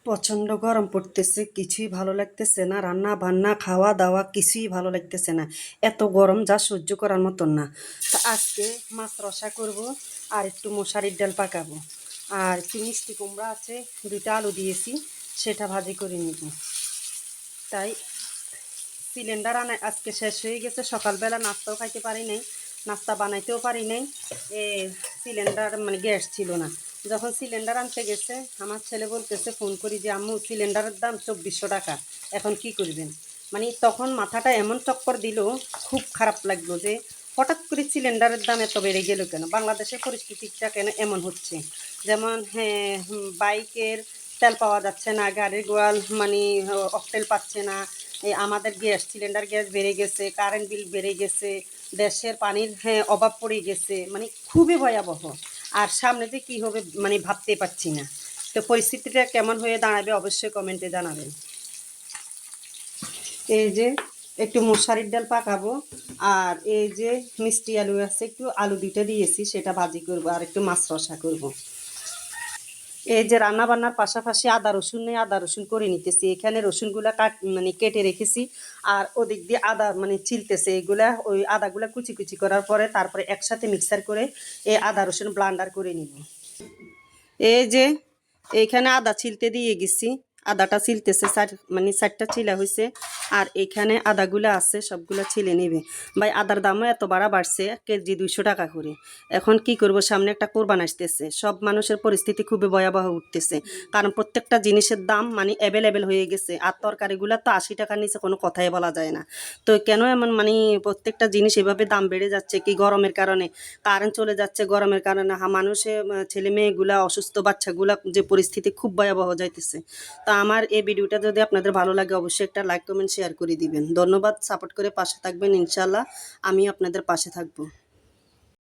প্রচণ্ড গরম পড়তেছে, কিছুই ভালো লাগতেছে না। রান্না বান্না খাওয়া দাওয়া কিছুই ভালো লাগতেছে না। এত গরম যা সহ্য করার মতন না। তা আজকে মাছ রসা করব আর একটু মশারির ডাল পাকাবো, আর একটু মিষ্টি কুমড়া আছে, 2টা আলু দিয়েছি, সেটা ভাজি করে নিব। তাই সিলিন্ডার আনা আজকে শেষ হয়ে গেছে। সকালবেলা নাস্তাও খাইতে পারি নাই, নাস্তা বানাইতেও পারি নাই। সিলিন্ডার মানে গ্যাস ছিল না। যখন সিলিন্ডার আনতে গেছে, আমার ছেলে বলতেছে, ফোন করি যে আম্মু সিলিন্ডারের দাম 2400 টাকা, এখন কি করবেন। মানে তখন মাথাটা এমন চক্কর দিল, খুব খারাপ লাগলো যে হঠাৎ করে সিলিন্ডারের দাম এত বেড়ে গেল কেন, বাংলাদেশের পরিস্থিতিটা কেন এমন হচ্ছে। যেমন বাইকের তেল পাওয়া যাচ্ছে না, গাড়ির গোয়াল মানে অকটেল পাচ্ছে না, আমাদের গ্যাস সিলিন্ডার গ্যাস বেড়ে গেছে, কারেন্ট বিল বেড়ে গেছে, দেশের পানির অভাব পড়ে গেছে, মানে খুবই ভয়াবহ। আর সামনে যে কী হবে মানে ভাবতে পারছি না। তো পরিস্থিতিটা কেমন হয়ে দাঁড়াবে অবশ্যই কমেন্টে জানাবেন। এই যে একটু মশারির ডাল পাকাবো, আর এই যে মিষ্টি আলু আছে, একটু আলু 2টা দিয়েছি, সেটা ভাজি করব, আর একটু মাছ রসা করব। এই যে রান্না বান্নার পাশাপাশি আদা রসুন নেই, আদা রসুন করে নিতেছি। এখানে রসুনগুলা মানে কেটে রেখেছি, আর ওদিক দিয়ে আদা মানে ছিলতেছে। এগুলা ওই আদাগুলা কুচি কুচি করার পরে তারপরে একসাথে মিক্সার করে এই আদা রসুন ব্লান্ডার করে নিব। এই যে এইখানে আদা ছিলতে দিয়ে গেছি, আদাটা ছিলতেছে, মানে 4টা ছিলা হয়েছে, আর এইখানে আদাগুলো আছে সবগুলো ছিলে নেবে। ভাই আদার দামও এত বাড়ছে, কেজি 200 টাকা করে। এখন কি করব, সামনে একটা কোরবান আসতেছে, সব মানুষের পরিস্থিতি খুবই ভয়াবহ উঠতেছে, কারণ প্রত্যেকটা জিনিসের দাম মানে অ্যাভেলেবেল হয়ে গেছে। আর তরকারিগুলো তো 80 টাকার নিচে কোনো কথাই বলা যায় না। তো কেন এমন মানে প্রত্যেকটা জিনিস এভাবে দাম বেড়ে যাচ্ছে, কি গরমের কারণে কারেন্ট চলে যাচ্ছে, গরমের কারণে মানুষের ছেলে মেয়েগুলা অসুস্থ, বাচ্চাগুলা যে পরিস্থিতি খুব ভয়াবহ যাইতেছে। তা আমার এই ভিডিওটা যদি আপনাদের ভালো লাগে অবশ্যই একটা লাইক কমেন্ট শেয়ার করে দিবেন। ধন্যবাদ, সাপোর্ট করে পাশে থাকবেন। ইনশাল্লাহ আমি আপনাদের পাশে থাকবো।